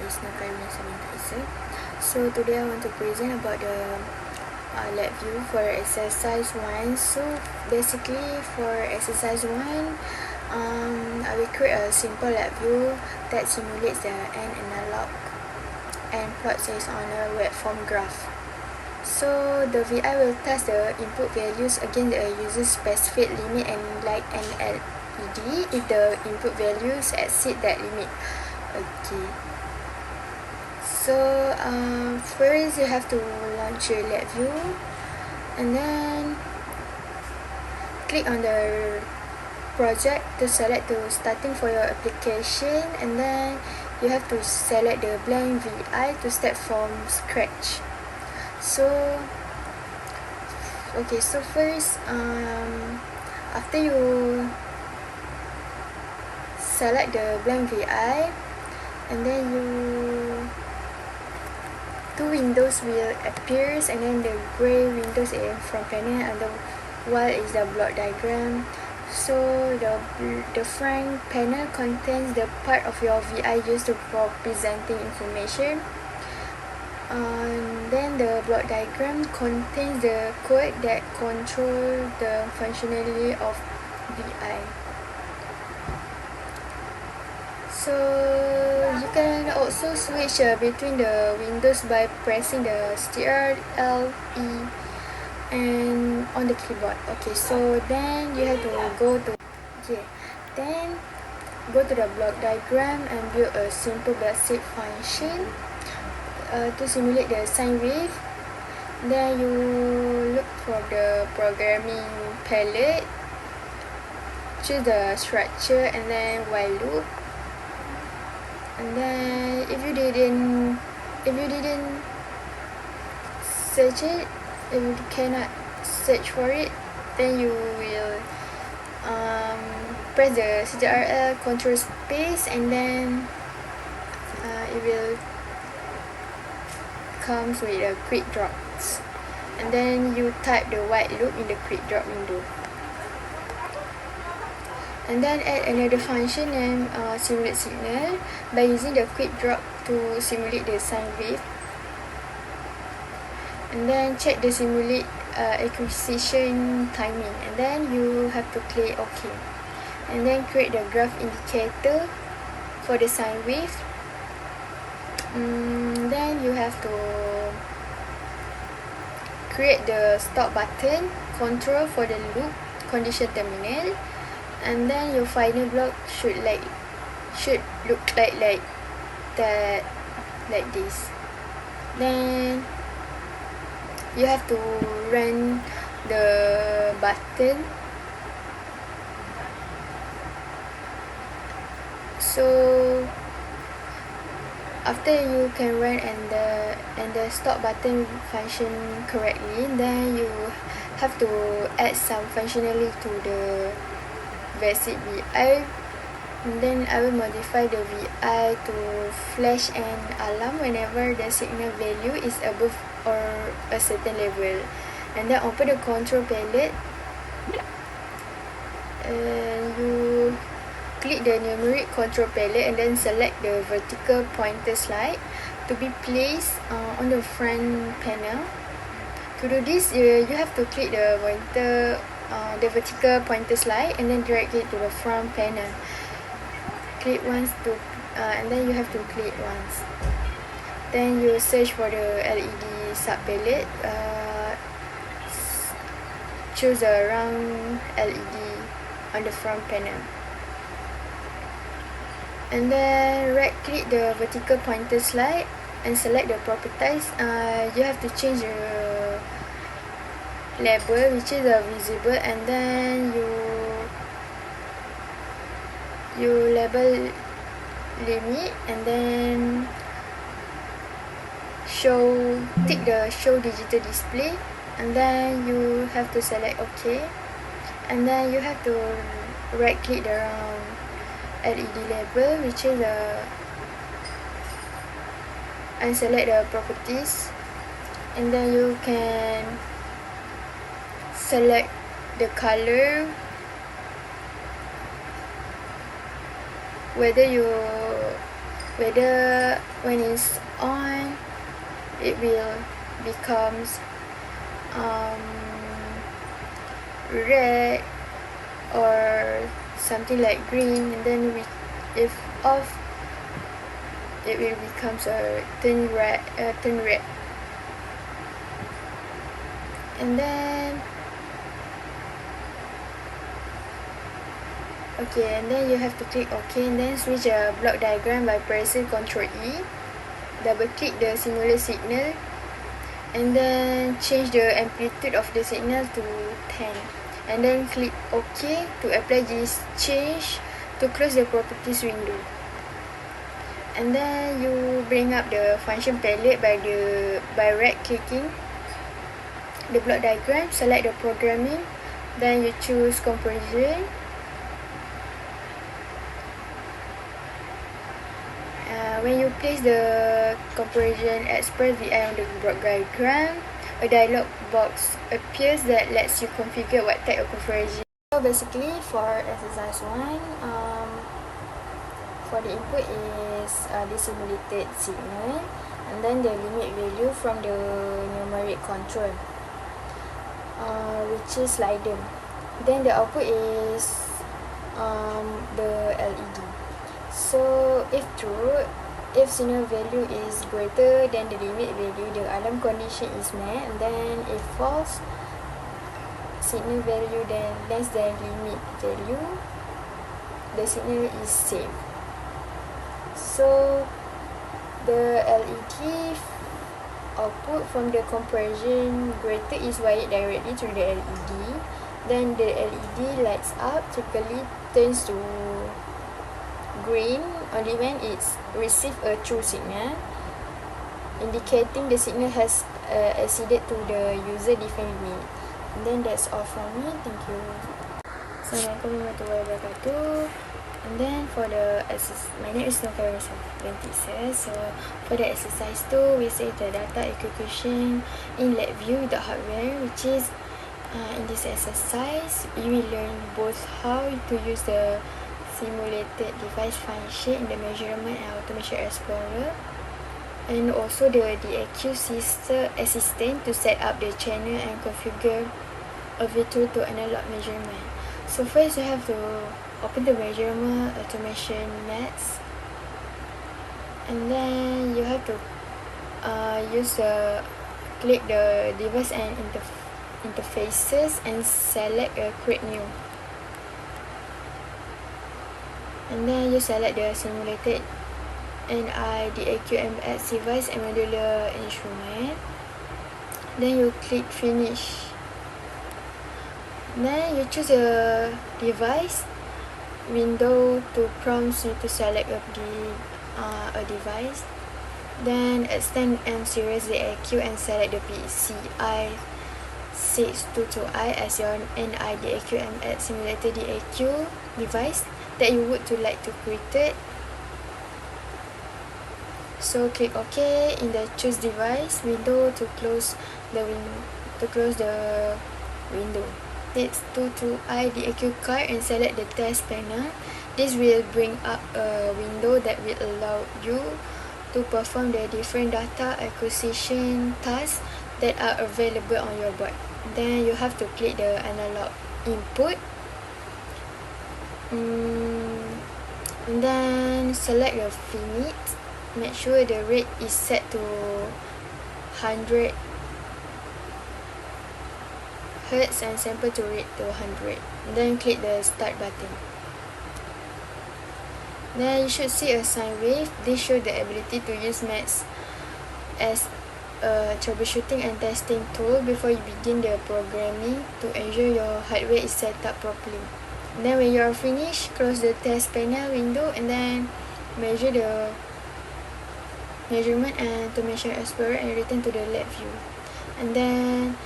is Nakarina Sanitizer. So today I want to present about the Labview for exercise 1. So basically for exercise 1, I will create a simple Labview that simulates the analog and plots it on a web form graph. So the VI will test the input values against the user's specified limit and light and LED if the input values exceed that limit. Okay. So first you have to launch your Labview and then click on the project to select the starting for your application, and then you have to select the blank VI to start from scratch. So first after you select the blank VI, and then two windows will appear, and then the gray windows in front panel and the white is the block diagram. So the front panel contains the part of your VI used for presenting information. Then the block diagram contains the code that control the functionality of VI. So you can also switch between the windows by pressing the Ctrl+E and on the keyboard. Okay, so then you have to go to the block diagram and build a simple basic function to simulate the sine wave. Then you look for the programming palette, choose the structure and then while loop. And then if you didn't search it, if you cannot search for it, then you will press the Ctrl control space, and then it will comes with a quick drops, and then you type the white loop in the quick drop window, and then add another function named simulate signal by using the quick drop to simulate the sine wave, and then check the simulate acquisition timing, and then you have to click OK, and then create the graph indicator for the sine wave. Then you have to create the stop button control for the loop condition terminal, and then your final block should look like that, like this. Then you have to run the button. So after you can run and the stop button function correctly, then you have to add some functionality to the basic VI. And then I will modify the VI to flash an alarm whenever the signal value is above or a certain level. And then open the control palette, and you click the numeric control palette and then select the vertical pointer slide to be placed on the front panel. To do this, you have to click the vertical pointer slide and then drag it to the front panel. Click once and then you have to click once. Then you search for the LED sub palette. Choose a round LED on the front panel, and then right click the vertical pointer slide and select the properties. You have to change the label, which is visible, and then you label limit, and then tick the show digital display, and then you have to select OK, and then you have to right click the round LED label, which is and select the properties, and then you can select the color, whether you whether when it's on it will becomes red or something like green, and then if off it will becomes a turn red, and then okay, and then you have to click OK, and then switch a block diagram by pressing Ctrl E, double click the simulated signal, and then change the amplitude of the signal to 10, and then click OK to apply this change to close the properties window. And then you bring up the function palette by right clicking the block diagram, select the programming, then you choose comparison. When you place the comparison express VI on the block diagram, a dialog box appears that lets you configure what type of comparison. So basically for exercise 1, for the input is the simulated signal, and then the limit value from the numeric control, which is slider. Then the output is the LED. So if true, if signal value is greater than the limit value, the alarm condition is met, and then if false, signal value then less than limit value, the signal is safe. So the LED output from the comparison greater is wired directly to the LED. Then the LED lights up, typically turns to green only when it's received a true signal, indicating the signal has acceded to the user defined limit. And then that's all from me. Thank you. Assalamualaikum warahmatullahi wabarakatuh. And then for the exercise, my name is Nova 26. So for the exercise 2, we say the data execution in Labview with the hardware, which is in this exercise you will learn both how to use the simulated device function in the measurement and automation explorer, and also the DAQ system assistant to set up the channel and configure a virtual to analog measurement. So first you have to open the measurement automation mats, and then you have to click the device and interfaces and select a create new, and then you select the simulated NIDAQMX device and modular instrument, then you click finish. Then you choose a device window to prompt you to select a device, then extend M series DAQ and select the PCI 622i as your NIDAQMX simulated DAQ device that you would like to create. So click OK in the choose device window to close the window. Take 22i DAQ card and select the test panel. This will bring up a window that will allow you to perform the different data acquisition tasks that are available on your board. Then you have to click the analog input, and then select the finite. Make sure the rate is set to 100 Hz and sample to rate to 100. Then click the start button. Then you should see a sine wave. This shows the ability to use maths as a troubleshooting and testing tool before you begin the programming to ensure your hardware is set up properly. And then when you are finished, close the test panel window and then measure the measurement and automation explorer and return to the Labview. And then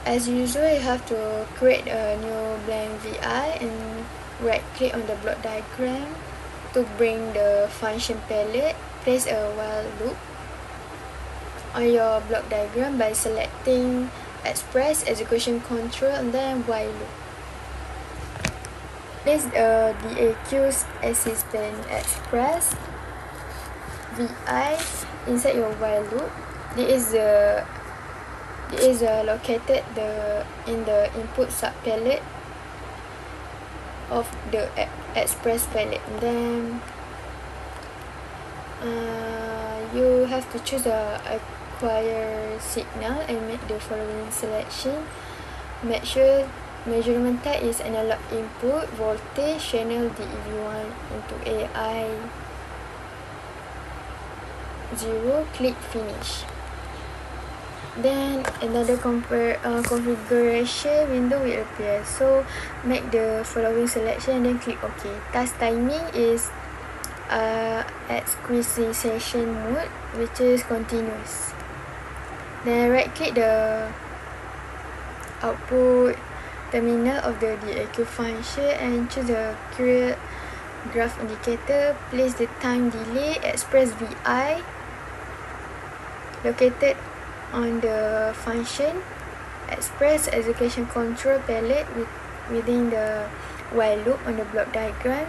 as usual, you have to create a new blank VI and right click on the block diagram to bring the function palette. Place a while loop on your block diagram by selecting express, execution control, and then while loop. Place the DAQ assistant express VI inside your while loop. This is located in the input sub palette of the express palette. And then you have to choose the acquire signal and make the following selection. Make sure measurement type is analog input, voltage, channel DEV1 into AI 0, click finish. Then another configuration window will appear. So make the following selection and then click OK. Task timing is acquisition mode, which is continuous. Then right click the output terminal of the DAQ function and choose the create graph indicator. Place the time delay express VI located on the function express execution control palette within the while loop on the block diagram.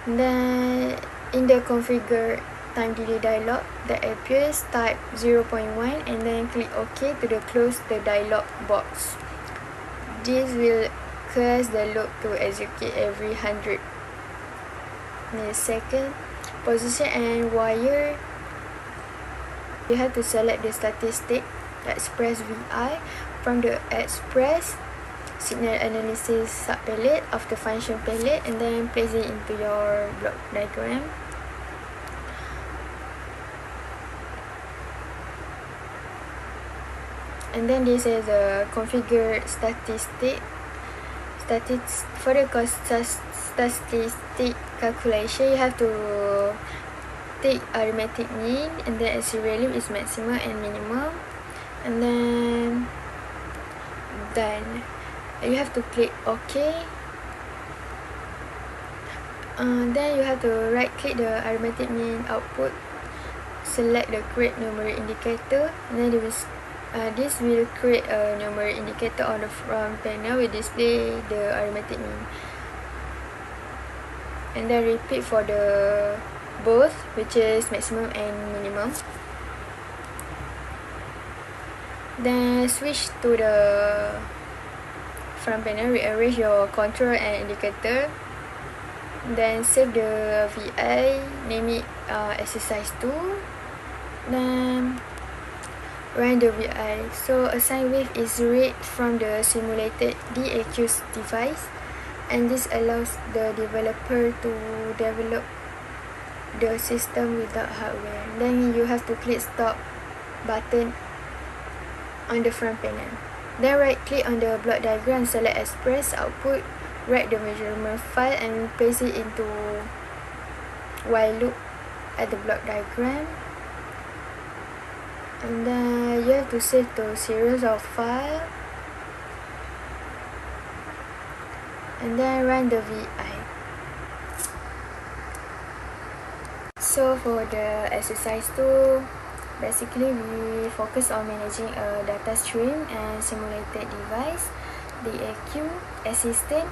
Then in the configure time delay dialog that appears, type 0.1 and then click OK to close the dialog box. This will cause the loop to execute every 100 milliseconds. Position and wire, you have to select the statistic express VI from the express signal analysis sub palette of the function palette and then place it into your block diagram. And then this is a configured statistic. For the statistic calculation, you have to take arithmetic mean and then SC value is maximum and minimum, and then done. You have to click OK. Then you have to right click the arithmetic mean output, select the create numeric indicator, and then this will create a numeric indicator on the front panel. Will display the arithmetic mean, and then repeat for the both, which is maximum and minimum. Then switch to the front panel, rearrange your control and indicator, then save the VI, name it exercise 2, then run the VI. So a sine wave is read from the simulated DAQ device, and this allows the developer to develop the system without hardware. Then you have to click stop button on the front panel. Then right click on the block diagram, select express output, write the measurement file and paste it into while loop at the block diagram. And then you have to save the series of file and then run the VI. So for the exercise 2, basically we focus on managing a data stream and simulated device, DAQ assistant.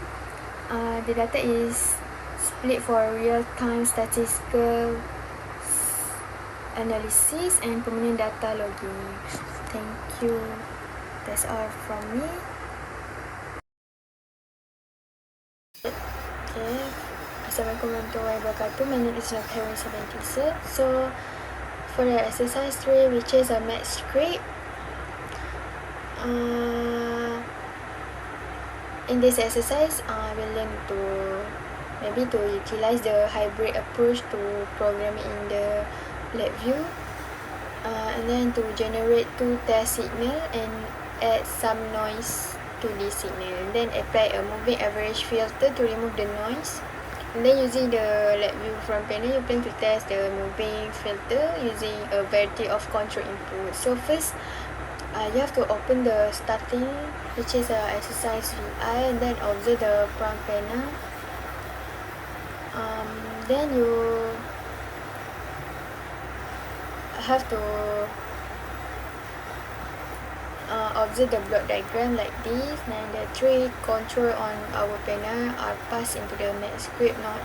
The data is split for real-time statistical analysis and permanent data logging. Thank you. That's all from me. Okay. Assalamualaikum warahmatullahi wabarakatuh. My name is Labview. So for the exercise 3, which is a math script, in this exercise, we learn to utilize the hybrid approach to programming in the Labview, and then to generate 2 test signal and add some noise to this signal, and then apply a moving average filter to remove the noise. And then using the Labview front panel, you plan to test the moving filter using a variety of control input. So first, you have to open the starting, which is exercise VI, and then observe the front panel. Then you have to observe the block diagram like this. And the 3 control on our panel are passed into the math script node,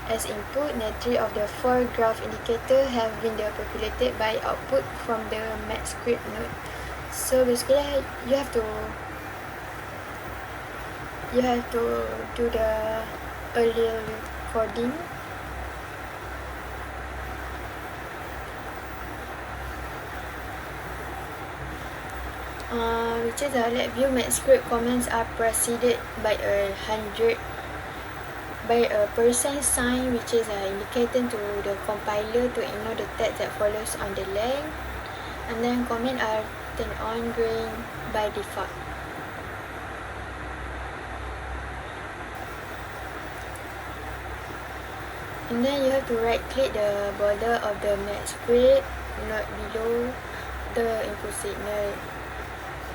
as input, then 3 of the 4 graph indicators have been populated by output from the math script node. So basically you have to do the earlier coding. Which is the Labview math script comments are preceded by a percent sign, which is indicated to the compiler to ignore the text that follows on the length, and then comment are turned on green by default. And then you have to right click the border of the math script node below the input signal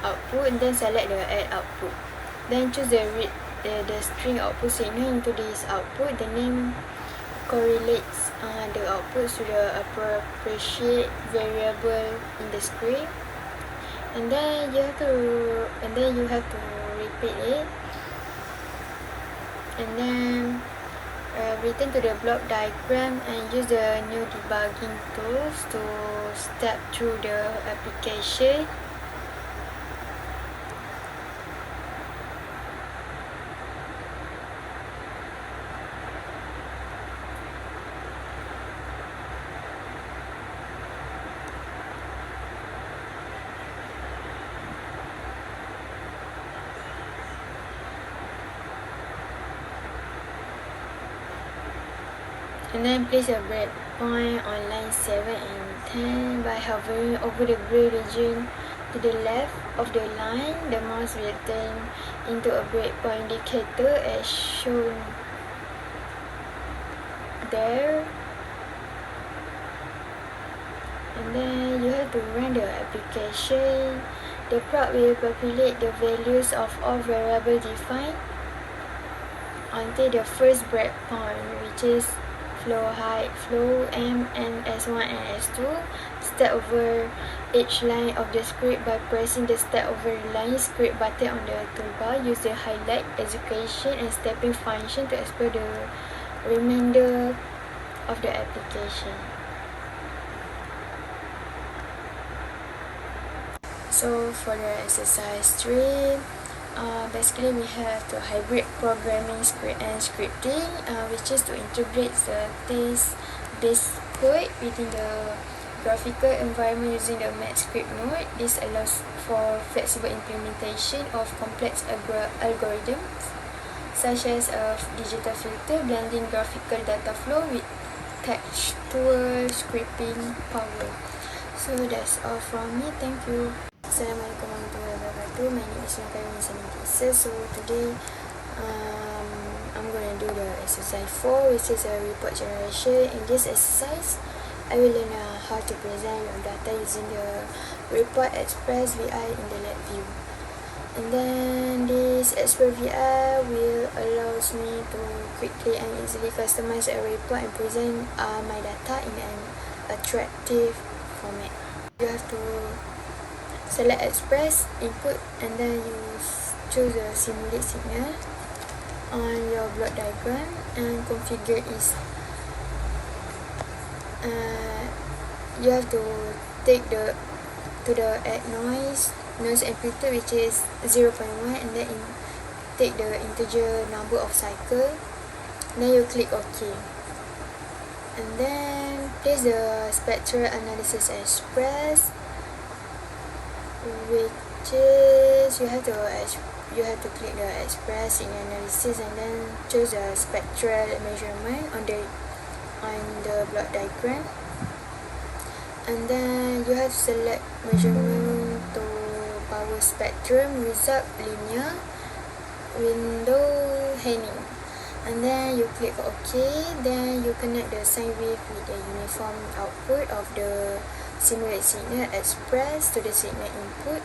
output, and then select the add output. Then choose the read the string output signal into this output. The name correlates the output to the appropriate variable in the script, and then you have to repeat it, and then return to the block diagram and use the new debugging tools to step through the application. And then place a breakpoint on line 7 and 10 by hovering over the gray region to the left of the line. The mouse will turn into a breakpoint indicator as shown there. And then you have to run the application. The prompt will populate the values of all variables defined until the first breakpoint, which is flow height, flow M, and S1 and S2. Step over each line of the script by pressing the step over line script button on the toolbar. Use the highlight, execution, and stepping function to explore the remainder of the application. So for the exercise 3, basically we have the hybrid programming script and scripting, which is to integrate the test-based code within the graphical environment using the math script node. This allows for flexible implementation of complex algorithms such as digital filter, blending graphical data flow with textual scripting power. So that's all from me. Thank you. Assalamualaikum warahmatullahi wabarakatuh. My name is Nisa. So today I'm going to do the exercise 4, which is a report generation. In this exercise, I will learn how to present your data using the report express VI in the Labview. And then this express VI will allows me to quickly and easily customize a report and present my data in an attractive format. You have to select express input, and then you choose the simulate signal on your block diagram and configure is. You have to take the add noise amplitude, which is 0.1, and then take the integer number of cycle. Then you click OK, and then place the spectral analysis express, which is you have to click the express in analysis and then choose the spectral measurement on the block diagram, and then you have to select measurement to power spectrum result linear window hanging, and then you click OK. Then you connect the sine wave with the uniform output of the simulate signal express to the signal input.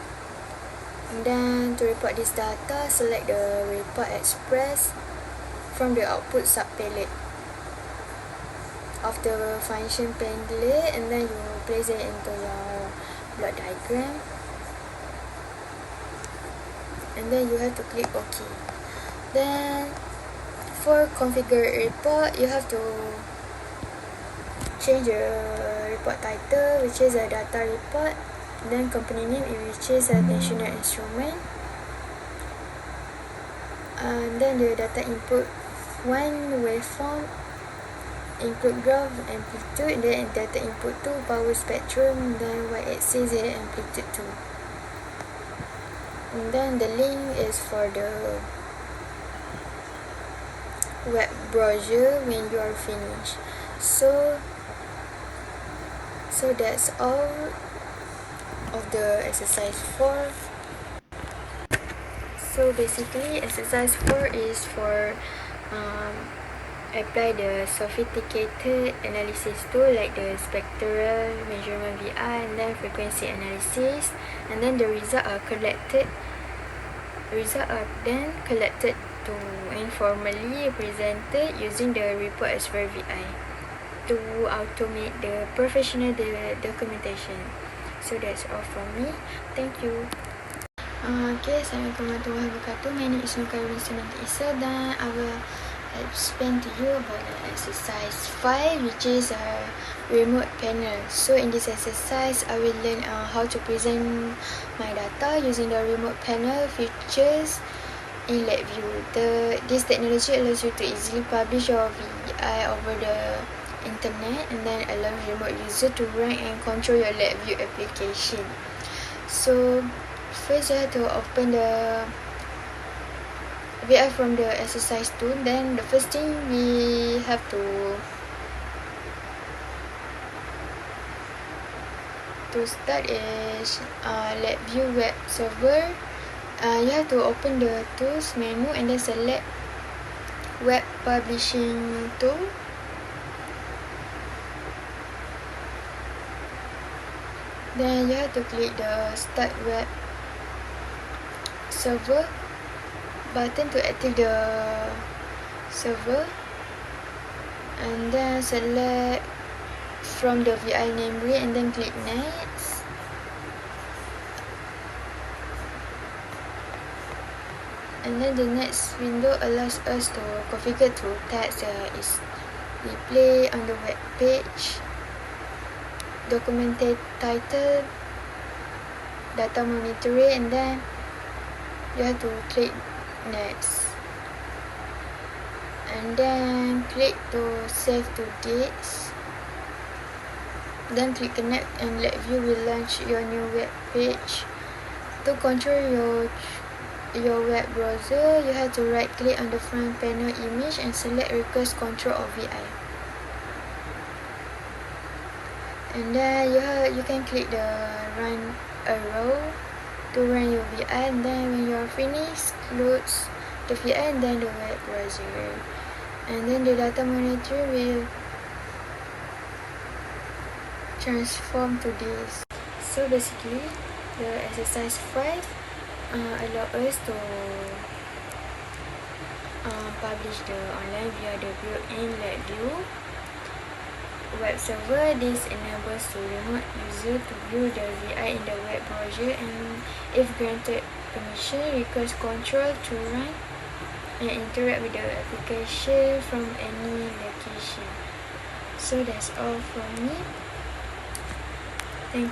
And then to report this data, select the report express from the output subpalette of the function palette, and then you place it into your block diagram, and then you have to click OK. Then for configure report, you have to change the report title, which is a data report, then company name, which is a national instrument, and then the data input one waveform, include graph amplitude, then data input 2 power spectrum, then y-axis is amplitude 2, and then the link is for the web browser when you are finished. So that's all of the exercise 4. So basically exercise 4 is for apply the sophisticated analysis tool like the spectral measurement VI and then frequency analysis, and then the result are then collected to informally presented using the report as per VI to automate the professional documentation. So that's all from me. Thank you. Okay, Assalamualaikum warahmatullahi wabarakatuh. My name is Nukairun Senanti Isa dan I will explain to you about the exercise 5, which is a remote panel. So in this exercise, I will learn how to present my data using the remote panel features in Labview. This technology allows you to easily publish your VI over the internet and then allow remote user to run and control your Labview application. So first you have to open the VI from the exercise tool. Then the first thing we have to start is Labview web server. You have to open the tools menu and then select web publishing tool. Then you have to click the start web server button to activate the server, and then select from the VI nameplate and then click next. And then the next window allows us to configure two tags, is display on the web page, documented title, data monitoring, and then you have to click next and then click to save to dates, then click connect and Labview will launch your new web page. To control your web browser, you have to right click on the front panel image and select request control of VI, and then you can click the run arrow to run your VI, and then when you are finished, close the VI and then the web browser, and then the data monitor will transform to this. So basically the exercise 5 allow us to publish the online via the built-in Labview web server. This enables the remote user to view the VI in the web browser and, if granted permission, request control to run and interact with the application from any location. So that's all from me. Thank you.